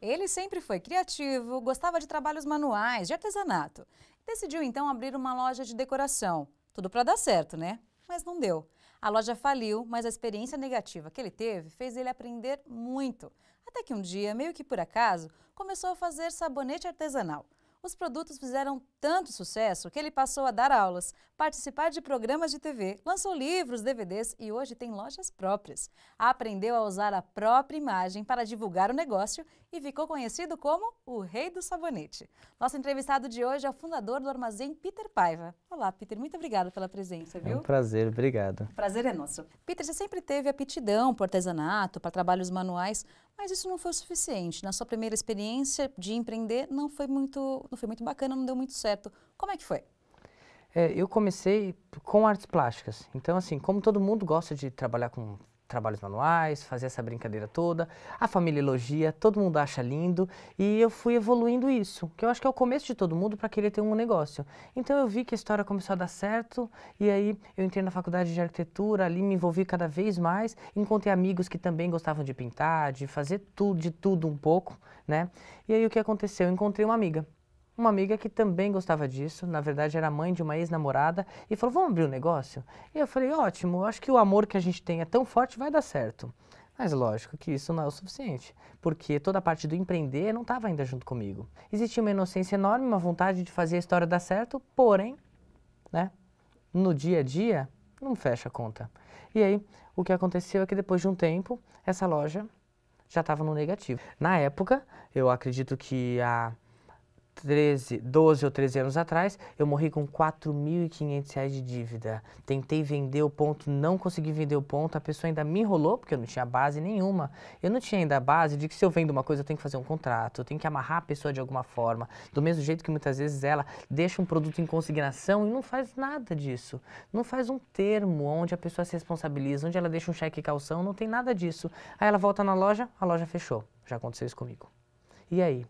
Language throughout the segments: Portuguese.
Ele sempre foi criativo, gostava de trabalhos manuais, de artesanato. Decidiu então abrir uma loja de decoração. Tudo para dar certo, né? Mas não deu. A loja faliu, mas a experiência negativa que ele teve fez ele aprender muito. Até que um dia, meio que por acaso, começou a fazer sabonete artesanal. Os produtos fizeram tanto sucesso que ele passou a dar aulas, participar de programas de TV, lançou livros, DVDs e hoje tem lojas próprias. Aprendeu a usar a própria imagem para divulgar o negócio e ficou conhecido como o Rei do Sabonete. Nosso entrevistado de hoje é o fundador do armazém Peter Paiva. Olá, Peter, muito obrigada pela presença, viu? É um prazer, obrigado. O prazer é nosso. Peter, você sempre teve aptidão para artesanato, para trabalhos manuais, mas isso não foi o suficiente. Na sua primeira experiência de empreender, não foi muito bacana, não deu muito certo. Como é que foi? Eu comecei com artes plásticas, então assim, como todo mundo gosta de trabalhar com trabalhos manuais, fazer essa brincadeira toda, a família elogia, todo mundo acha lindo e eu fui evoluindo isso, que eu acho que é o começo de todo mundo para querer ter um negócio. Então eu vi que a história começou a dar certo e aí eu entrei na faculdade de arquitetura, ali me envolvi cada vez mais, encontrei amigos que também gostavam de pintar, de fazer tudo, de tudo um pouco, né? E aí o que aconteceu? Eu encontrei uma amiga que também gostava disso, na verdade era mãe de uma ex-namorada, e falou, vamos abrir um negócio? E eu falei, ótimo, acho que o amor que a gente tem é tão forte, vai dar certo. Mas lógico que isso não é o suficiente, porque toda a parte do empreender não estava ainda junto comigo. Existia uma inocência enorme, uma vontade de fazer a história dar certo, porém, né, no dia a dia, não fecha a conta. E aí, o que aconteceu é que depois de um tempo, essa loja já estava no negativo. Na época, eu acredito que 12 ou 13 anos atrás, eu morri com R$ 4.500 de dívida. Tentei vender o ponto, não consegui vender o ponto, a pessoa ainda me enrolou, porque eu não tinha base nenhuma. Eu não tinha ainda a base de que se eu vendo uma coisa, eu tenho que fazer um contrato, eu tenho que amarrar a pessoa de alguma forma. Do mesmo jeito que muitas vezes ela deixa um produto em consignação e não faz nada disso. Não faz um termo onde a pessoa se responsabiliza, onde ela deixa um cheque calção, não tem nada disso. Aí ela volta na loja, a loja fechou. Já aconteceu isso comigo. E aí?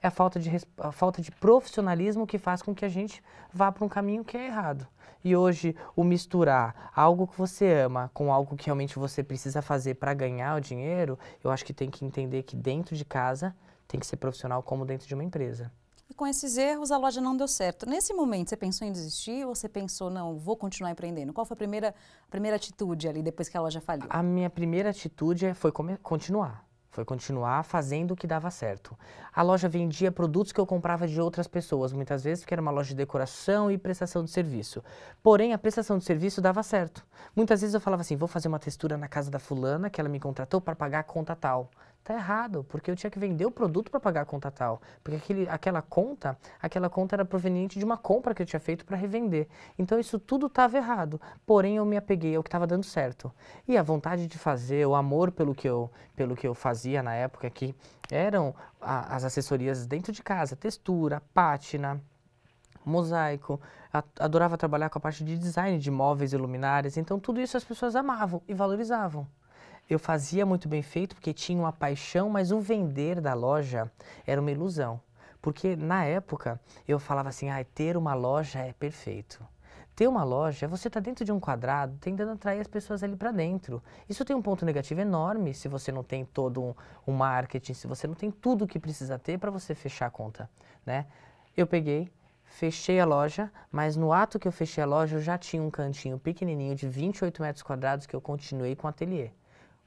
É a falta de profissionalismo que faz com que a gente vá para um caminho que é errado. E hoje, o misturar algo que você ama com algo que realmente você precisa fazer para ganhar o dinheiro, eu acho que tem que entender que dentro de casa tem que ser profissional como dentro de uma empresa. E com esses erros, a loja não deu certo. Nesse momento, você pensou em desistir ou você pensou, não, vou continuar empreendendo? Qual foi a primeira atitude ali depois que a loja faliu? A minha primeira atitude foi continuar. Foi continuar fazendo o que dava certo. A loja vendia produtos que eu comprava de outras pessoas, muitas vezes porque era uma loja de decoração e prestação de serviço. Porém, a prestação de serviço dava certo. Muitas vezes eu falava assim, vou fazer uma textura na casa da fulana, que ela me contratou para pagar a conta tal. Tá errado, porque eu tinha que vender o produto para pagar a conta tal. Porque aquela conta era proveniente de uma compra que eu tinha feito para revender. Então isso tudo estava errado. Porém, eu me apeguei ao que estava dando certo. E a vontade de fazer, o amor pelo que eu fazia na época, que eram as assessorias dentro de casa, textura, pátina, mosaico, adorava trabalhar com a parte de design de móveis e luminárias. Então tudo isso as pessoas amavam e valorizavam. Eu fazia muito bem feito porque tinha uma paixão, mas o vender da loja era uma ilusão. Porque na época eu falava assim, ter uma loja é perfeito. Ter uma loja é você estar dentro de um quadrado tentando atrair as pessoas ali para dentro. Isso tem um ponto negativo enorme se você não tem todo um marketing, se você não tem tudo o que precisa ter para você fechar a conta, né? Eu peguei, fechei a loja, mas no ato que eu fechei a loja eu já tinha um cantinho pequenininho de 28 metros quadrados que eu continuei com o ateliê.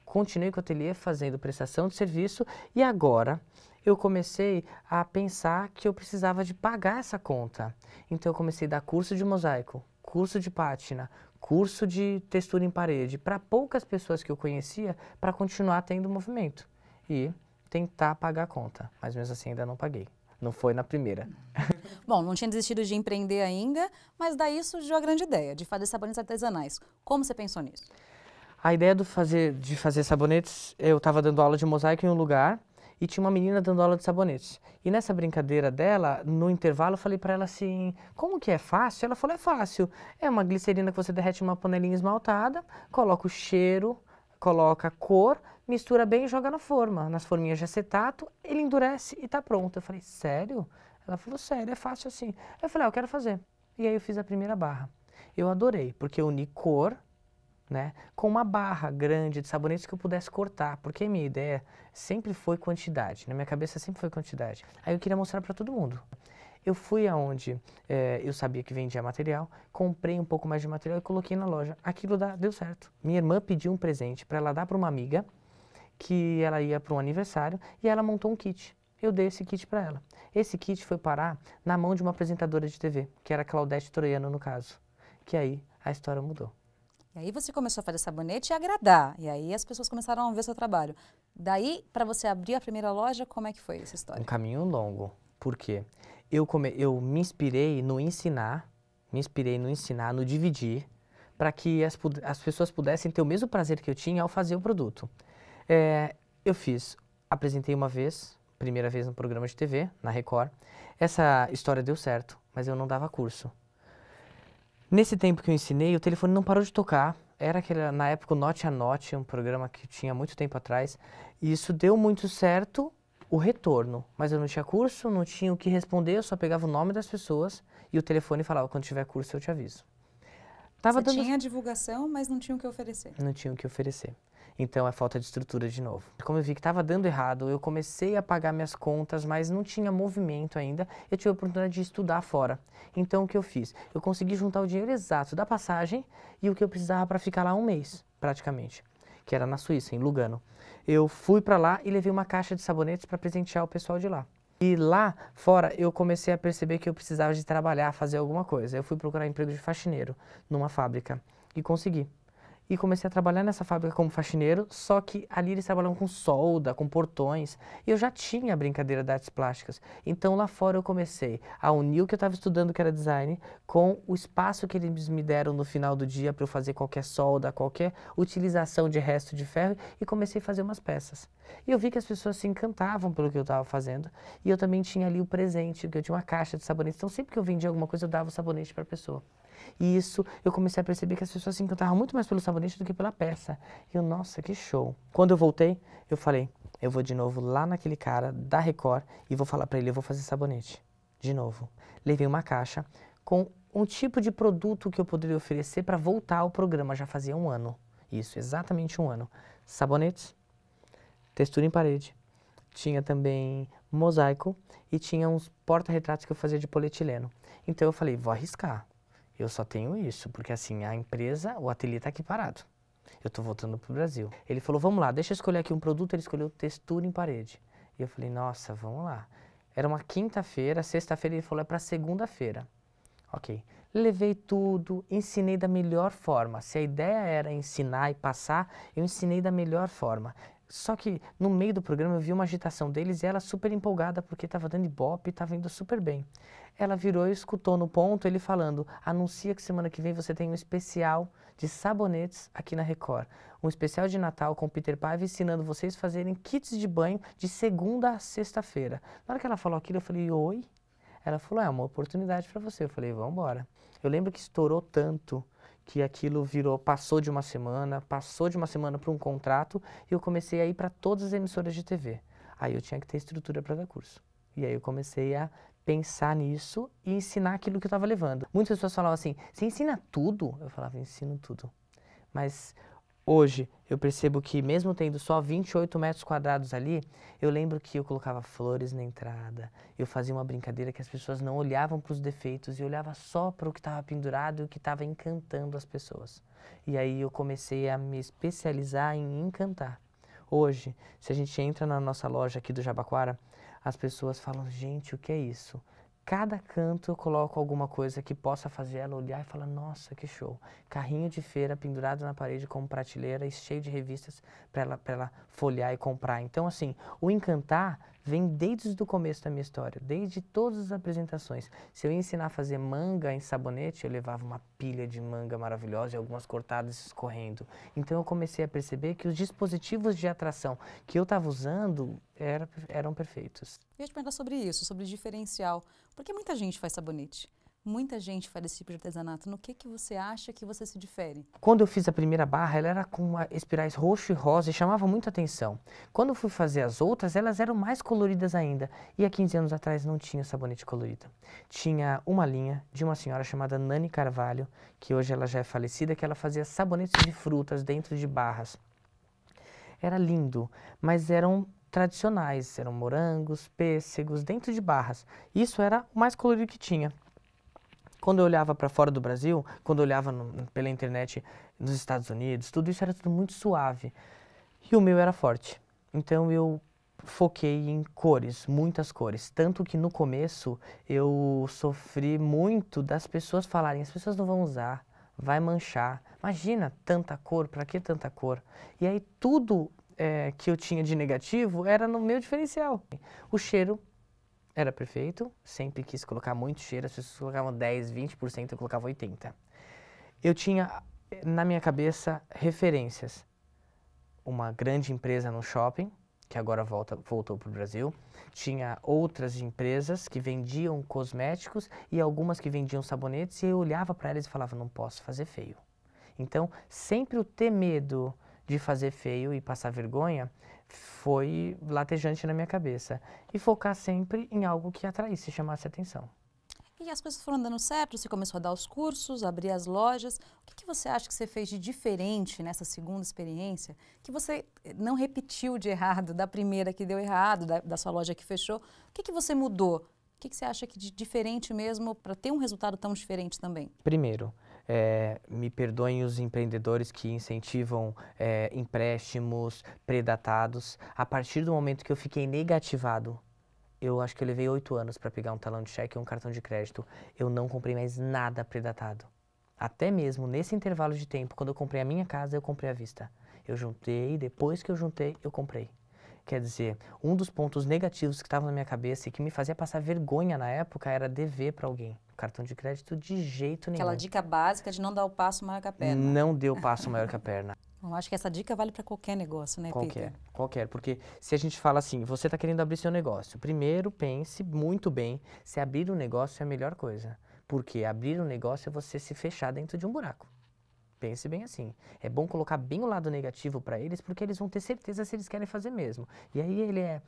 Continuei com o ateliê fazendo prestação de serviço e agora eu comecei a pensar que eu precisava de pagar essa conta. Então eu comecei a dar curso de mosaico, curso de pátina, curso de textura em parede para poucas pessoas que eu conhecia para continuar tendo movimento e tentar pagar a conta, mas mesmo assim ainda não paguei. Não foi na primeira. Bom, não tinha desistido de empreender ainda, mas daí surgiu a grande ideia de fazer sabonetes artesanais. Como você pensou nisso? A ideia de fazer sabonetes, eu estava dando aula de mosaico em um lugar e tinha uma menina dando aula de sabonetes. E nessa brincadeira dela, no intervalo, eu falei para ela assim, como que é fácil? Ela falou, é fácil. É uma glicerina que você derrete numa panelinha esmaltada, coloca o cheiro, coloca a cor, mistura bem e joga na forma. Nas forminhas de acetato, ele endurece e tá pronto. Eu falei, sério? Ela falou, sério, é fácil assim. Eu falei, eu quero fazer. E aí eu fiz a primeira barra. Eu adorei, porque eu uni cor, né? Com uma barra grande de sabonetes que eu pudesse cortar, porque a minha ideia sempre foi quantidade, na minha cabeça sempre foi quantidade. Aí eu queria mostrar para todo mundo. Eu fui aonde eu sabia que vendia material, comprei um pouco mais de material e coloquei na loja. Aquilo deu certo. Minha irmã pediu um presente para ela dar para uma amiga, que ela ia para um aniversário, e ela montou um kit. Eu dei esse kit para ela. Esse kit foi parar na mão de uma apresentadora de TV, que era a Claudete Troiano no caso. Que aí a história mudou. E aí você começou a fazer sabonete e agradar. E aí as pessoas começaram a ver seu trabalho. Daí, para você abrir a primeira loja, como é que foi essa história? Um caminho longo. Por quê? Eu me inspirei no ensinar, no dividir, para que as pessoas pudessem ter o mesmo prazer que eu tinha ao fazer o produto. Apresentei uma vez, primeira vez no programa de TV, na Record. Essa história deu certo, mas eu não dava curso. Nesse tempo que eu ensinei, o telefone não parou de tocar. Era na época o Note a Note, um programa que tinha muito tempo atrás. E isso deu muito certo, o retorno. Mas eu não tinha curso, não tinha o que responder, eu só pegava o nome das pessoas e o telefone falava, quando tiver curso eu te aviso. Você tinha divulgação, mas não tinha o que oferecer. Não tinha o que oferecer. Então é falta de estrutura de novo. Como eu vi que estava dando errado, eu comecei a pagar minhas contas, mas não tinha movimento ainda. Eu tive a oportunidade de estudar fora. Então o que eu fiz? Eu consegui juntar o dinheiro exato da passagem e o que eu precisava para ficar lá um mês, praticamente, que era na Suíça, em Lugano. Eu fui para lá e levei uma caixa de sabonetes para presentear o pessoal de lá. E lá fora eu comecei a perceber que eu precisava de trabalhar, fazer alguma coisa. Eu fui procurar emprego de faxineiro numa fábrica e consegui. E comecei a trabalhar nessa fábrica como faxineiro, só que ali eles trabalham com solda, com portões, e eu já tinha a brincadeira de artes plásticas. Então lá fora eu comecei a unir o que eu estava estudando, que era design, com o espaço que eles me deram no final do dia para eu fazer qualquer solda, qualquer utilização de resto de ferro, e comecei a fazer umas peças. E eu vi que as pessoas se encantavam pelo que eu estava fazendo, e eu também tinha ali o presente, que eu tinha uma caixa de sabonete, então sempre que eu vendia alguma coisa eu dava o sabonete para a pessoa. E isso, eu comecei a perceber que as pessoas se encantavam muito mais pelo sabonete do que pela peça. E eu, nossa, que show. Quando eu voltei, eu falei, eu vou de novo lá naquele cara da Record e vou falar pra ele, eu vou fazer sabonete. De novo. Levei uma caixa com um tipo de produto que eu poderia oferecer para voltar ao programa. Já fazia um ano. Isso, exatamente um ano. Sabonetes, textura em parede. Tinha também mosaico e tinha uns porta-retratos que eu fazia de polietileno. Então eu falei, vou arriscar. Eu só tenho isso, porque assim, a empresa, o ateliê está aqui parado. Eu estou voltando para o Brasil. Ele falou, vamos lá, deixa eu escolher aqui um produto. Ele escolheu textura em parede. E eu falei, nossa, vamos lá. Era uma quinta-feira, sexta-feira ele falou, é para segunda-feira. Ok. Levei tudo, ensinei da melhor forma. Se a ideia era ensinar e passar, eu ensinei da melhor forma. Só que no meio do programa eu vi uma agitação deles e ela super empolgada porque estava dando ibope e estava indo super bem. Ela virou e escutou no ponto ele falando, anuncia que semana que vem você tem um especial de sabonetes aqui na Record. Um especial de Natal com Peter Paiva ensinando vocês a fazerem kits de banho de segunda a sexta-feira. Na hora que ela falou aquilo eu falei, oi? Ela falou, é uma oportunidade para você. Eu falei, vamos embora. Eu lembro que estourou tanto que aquilo passou de uma semana para um contrato e eu comecei a ir para todas as emissoras de TV. Aí eu tinha que ter estrutura para dar curso. E aí eu comecei a pensar nisso e ensinar aquilo que eu estava levando. Muitas pessoas falavam assim, você ensina tudo? Eu falava, ensino tudo. Mas hoje eu percebo que mesmo tendo só 28 metros quadrados ali, eu lembro que eu colocava flores na entrada, eu fazia uma brincadeira que as pessoas não olhavam para os defeitos e olhavam só para o que estava pendurado e o que estava encantando as pessoas. E aí eu comecei a me especializar em encantar. Hoje, se a gente entra na nossa loja aqui do Jabaquara, as pessoas falam, gente, o que é isso? Cada canto eu coloco alguma coisa que possa fazer ela olhar e falar, nossa, que show. Carrinho de feira pendurado na parede como prateleira e cheio de revistas para ela folhear e comprar. Então, assim, o encantar vem desde o começo da minha história, desde todas as apresentações. Se eu ensinar a fazer manga em sabonete, eu levava uma pilha de manga maravilhosa e algumas cortadas escorrendo. Então, eu comecei a perceber que os dispositivos de atração que eu estava usando eram perfeitos. Eu ia te perguntar sobre isso, sobre diferencial. Porque muita gente faz sabonete. Muita gente faz esse tipo de artesanato. No que você acha que você se difere? Quando eu fiz a primeira barra, ela era com espirais roxo e rosa e chamava muita atenção. Quando eu fui fazer as outras, elas eram mais coloridas ainda. E há 15 anos atrás não tinha sabonete colorido. Tinha uma linha de uma senhora chamada Nani Carvalho, que hoje ela já é falecida, que ela fazia sabonetes de frutas dentro de barras. Era lindo, mas eram tradicionais, eram morangos, pêssegos, dentro de barras. Isso era o mais colorido que tinha. Quando eu olhava para fora do Brasil, quando eu olhava pela internet nos Estados Unidos, tudo isso era tudo muito suave. E o meu era forte. Então eu foquei em cores, muitas cores. Tanto que no começo eu sofri muito das pessoas falarem, as pessoas não vão usar, vai manchar. Imagina tanta cor, para que tanta cor? E aí tudo que eu tinha de negativo era no meu diferencial. O cheiro era perfeito, sempre quis colocar muito cheiro, as pessoas colocavam 10, 20%, eu colocava 80%. Eu tinha na minha cabeça referências. Uma grande empresa no shopping, que agora voltou para o Brasil. Tinha outras empresas que vendiam cosméticos e algumas que vendiam sabonetes, e eu olhava para elas e falava, não posso fazer feio. Então, sempre o ter medo de fazer feio e passar vergonha foi latejante na minha cabeça. E focar sempre em algo que atraísse, chamasse atenção. E as coisas foram dando certo, você começou a dar os cursos, abrir as lojas. O que você acha que você fez de diferente nessa segunda experiência, que você não repetiu de errado, da primeira que deu errado, da sua loja que fechou? O que você mudou? O que você acha que de diferente mesmo para ter um resultado tão diferente também? Primeiro, me perdoem os empreendedores que incentivam empréstimos predatados. A partir do momento que eu fiquei negativado, eu acho que eu levei 8 anos para pegar um talão de cheque e um cartão de crédito. Eu não comprei mais nada predatado. Até mesmo nesse intervalo de tempo, quando eu comprei a minha casa, eu comprei à vista. Eu juntei, depois que eu juntei, eu comprei. Quer dizer, um dos pontos negativos que estavam na minha cabeça e que me fazia passar vergonha na época era dever para alguém. Cartão de crédito de jeito nenhum. Aquela dica básica de não dar o passo maior que a perna. Não deu passo maior que a perna. Eu acho que essa dica vale para qualquer negócio, né, Peter? Qualquer. Porque se a gente fala assim, você está querendo abrir seu negócio, primeiro pense muito bem se abrir um negócio é a melhor coisa. Porque abrir um negócio é você se fechar dentro de um buraco. Pense bem assim. É bom colocar bem o lado negativo para eles, porque eles vão ter certeza se eles querem fazer mesmo. E aí ele é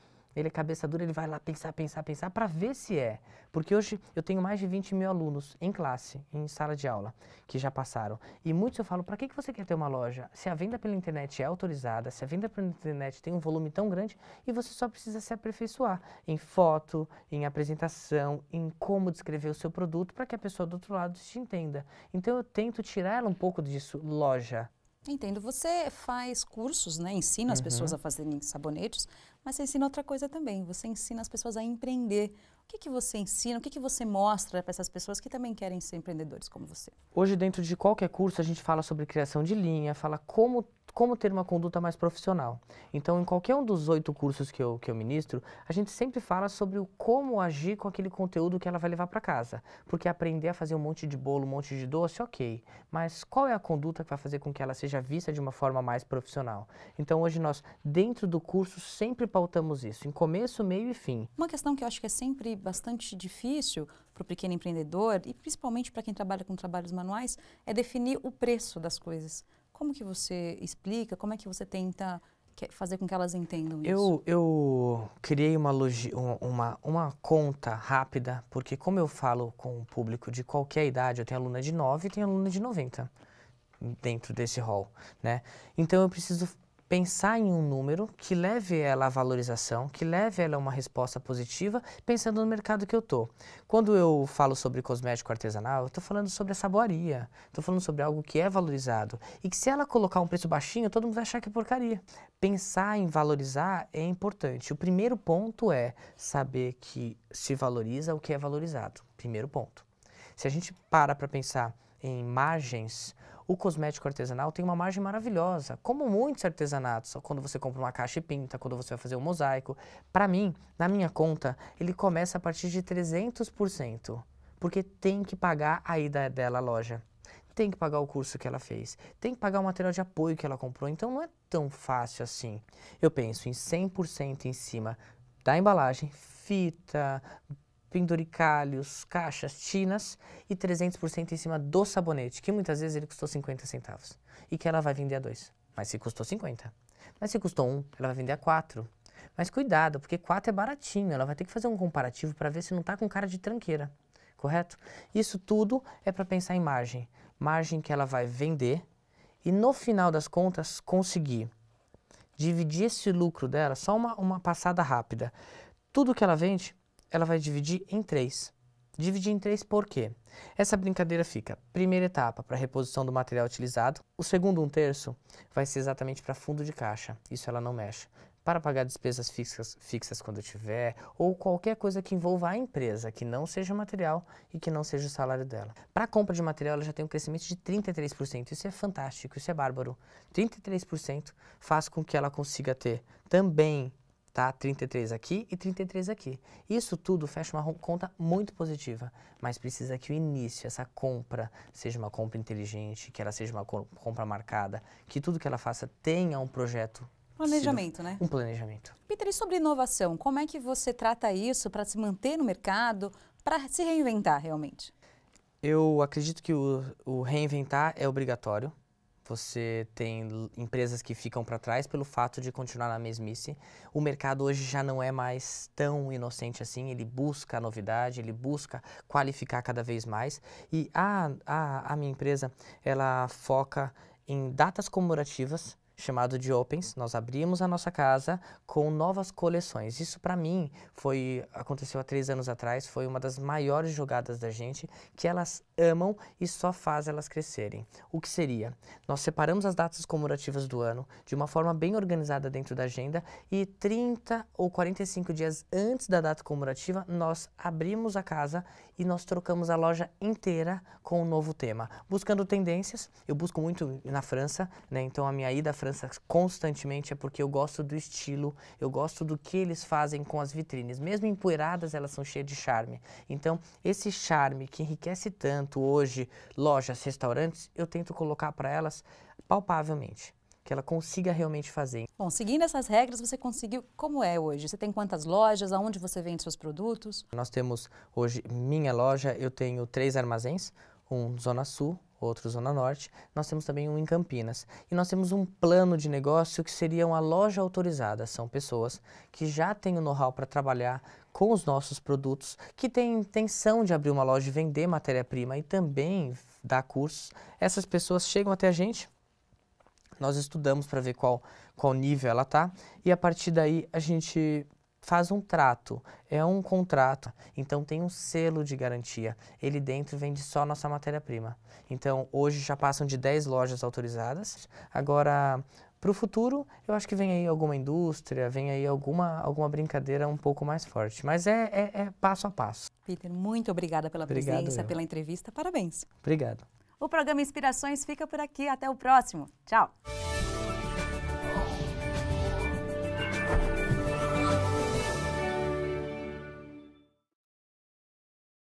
cabeça dura, ele vai lá pensar para ver se é. Porque hoje eu tenho mais de 20 mil alunos em classe, em sala de aula, que já passaram. E muitos eu falo, para que você quer ter uma loja? Se a venda pela internet é autorizada, se a venda pela internet tem um volume tão grande, e você só precisa se aperfeiçoar em foto, em apresentação, em como descrever o seu produto, para que a pessoa do outro lado te entenda. Então eu tento tirar ela um pouco disso, loja. Entendo. Você faz cursos, né? Ensina as pessoas a fazerem sabonetes, mas você ensina outra coisa também. Você ensina as pessoas a empreender. O que você ensina, o que você mostra para essas pessoas que também querem ser empreendedores como você? Hoje, dentro de qualquer curso, a gente fala sobre criação de linha, fala como ter uma conduta mais profissional. Então, em qualquer um dos 8 cursos que eu ministro, a gente sempre fala sobre o como agir com aquele conteúdo que ela vai levar para casa. Porque aprender a fazer um monte de bolo, um monte de doce, ok. Mas qual é a conduta que vai fazer com que ela seja vista de uma forma mais profissional? Então, hoje nós, dentro do curso, sempre pautamos isso, em começo, meio e fim. Uma questão que eu acho que é sempre bastante difícil para o pequeno empreendedor, e principalmente para quem trabalha com trabalhos manuais, é definir o preço das coisas. Como que você explica, como é que você tenta fazer com que elas entendam isso? Eu criei uma conta rápida, porque como eu falo com o público de qualquer idade, eu tenho aluna de 9 e tenho aluna de 90 dentro desse hall, né? Então eu preciso pensar em um número que leve ela à valorização, que leve ela a uma resposta positiva, pensando no mercado que eu tô. Quando eu falo sobre cosmético artesanal, eu estou falando sobre a saboaria, estou falando sobre algo que é valorizado e que se ela colocar um preço baixinho, todo mundo vai achar que é porcaria. Pensar em valorizar é importante. O primeiro ponto é saber que se valoriza o que é valorizado. Primeiro ponto. Se a gente para pensar em margens, o cosmético artesanal tem uma margem maravilhosa, como muitos artesanatos, quando você compra uma caixa e pinta, quando você vai fazer um mosaico. Para mim, na minha conta, ele começa a partir de 300%, porque tem que pagar a ida dela à loja, tem que pagar o curso que ela fez, tem que pagar o material de apoio que ela comprou, então não é tão fácil assim. Eu penso em 100% em cima da embalagem, fita, penduricalhos, caixas, tinas e 300% em cima do sabonete, que muitas vezes ele custou 50 centavos. E que ela vai vender a 2. Mas se custou 50. Mas se custou 1, ela vai vender a 4. Mas cuidado, porque 4 é baratinho, ela vai ter que fazer um comparativo para ver se não está com cara de tranqueira, correto? Isso tudo é para pensar em margem. Margem que ela vai vender e no final das contas conseguir dividir esse lucro dela, só uma passada rápida. Tudo que ela vende, ela vai dividir em 3. Dividir em 3 por quê? Essa brincadeira fica, primeira etapa, para reposição do material utilizado. O segundo 1/3 vai ser exatamente para fundo de caixa. Isso ela não mexe. Para pagar despesas fixas quando tiver, ou qualquer coisa que envolva a empresa, que não seja material e que não seja o salário dela. Para a compra de material, ela já tem um crescimento de 33%. Isso é fantástico, isso é bárbaro. 33% faz com que ela consiga ter também, tá, 33 aqui e 33 aqui. Isso tudo fecha uma conta muito positiva, mas precisa que o início, essa compra, seja uma compra inteligente, que ela seja uma compra marcada, que tudo que ela faça tenha um projeto. Planejamento, né? Um planejamento. Peter, e sobre inovação, como é que você trata isso para se manter no mercado, para se reinventar realmente? Eu acredito que o reinventar é obrigatório. Você tem empresas que ficam para trás pelo fato de continuar na mesmice. O mercado hoje já não é mais tão inocente assim, ele busca a novidade, ele busca qualificar cada vez mais. E a minha empresa, ela foca em datas comemorativas, chamado de Opens. Nós abrimos a nossa casa com novas coleções. Isso para mim aconteceu há 3 anos atrás, foi uma das maiores jogadas da gente, que elas amam e só faz elas crescerem. O que seria? Nós separamos as datas comemorativas do ano de uma forma bem organizada dentro da agenda e 30 ou 45 dias antes da data comemorativa, nós abrimos a casa e nós trocamos a loja inteira com um novo tema. Buscando tendências, eu busco muito na França, né? Então a minha ida à França constantemente é porque eu gosto do estilo, eu gosto do que eles fazem com as vitrines. Mesmo empoeiradas, elas são cheias de charme. Então, esse charme que enriquece tanto hoje lojas, restaurantes, eu tento colocar para elas palpavelmente, que ela consiga realmente fazer. Bom, seguindo essas regras, você conseguiu, como é hoje? Você tem quantas lojas? Aonde você vende seus produtos? Nós temos hoje, minha loja, eu tenho 3 armazéns, um Zona Sul, outro Zona Norte, nós temos também um em Campinas. E nós temos um plano de negócio que seria uma loja autorizada. São pessoas que já têm o know-how para trabalhar com os nossos produtos, que têm intenção de abrir uma loja e vender matéria-prima e também dar cursos. Essas pessoas chegam até a gente, nós estudamos para ver qual nível ela está e a partir daí a gente faz um trato, é um contrato, então tem um selo de garantia. Ele dentro vende só nossa matéria-prima. Então, hoje já passam de 10 lojas autorizadas. Agora, para o futuro, eu acho que vem aí alguma indústria, vem aí alguma brincadeira um pouco mais forte. Mas é passo a passo. Peter, muito obrigada pela presença, pela entrevista. Parabéns. Obrigado. O programa Inspirações fica por aqui. Até o próximo. Tchau.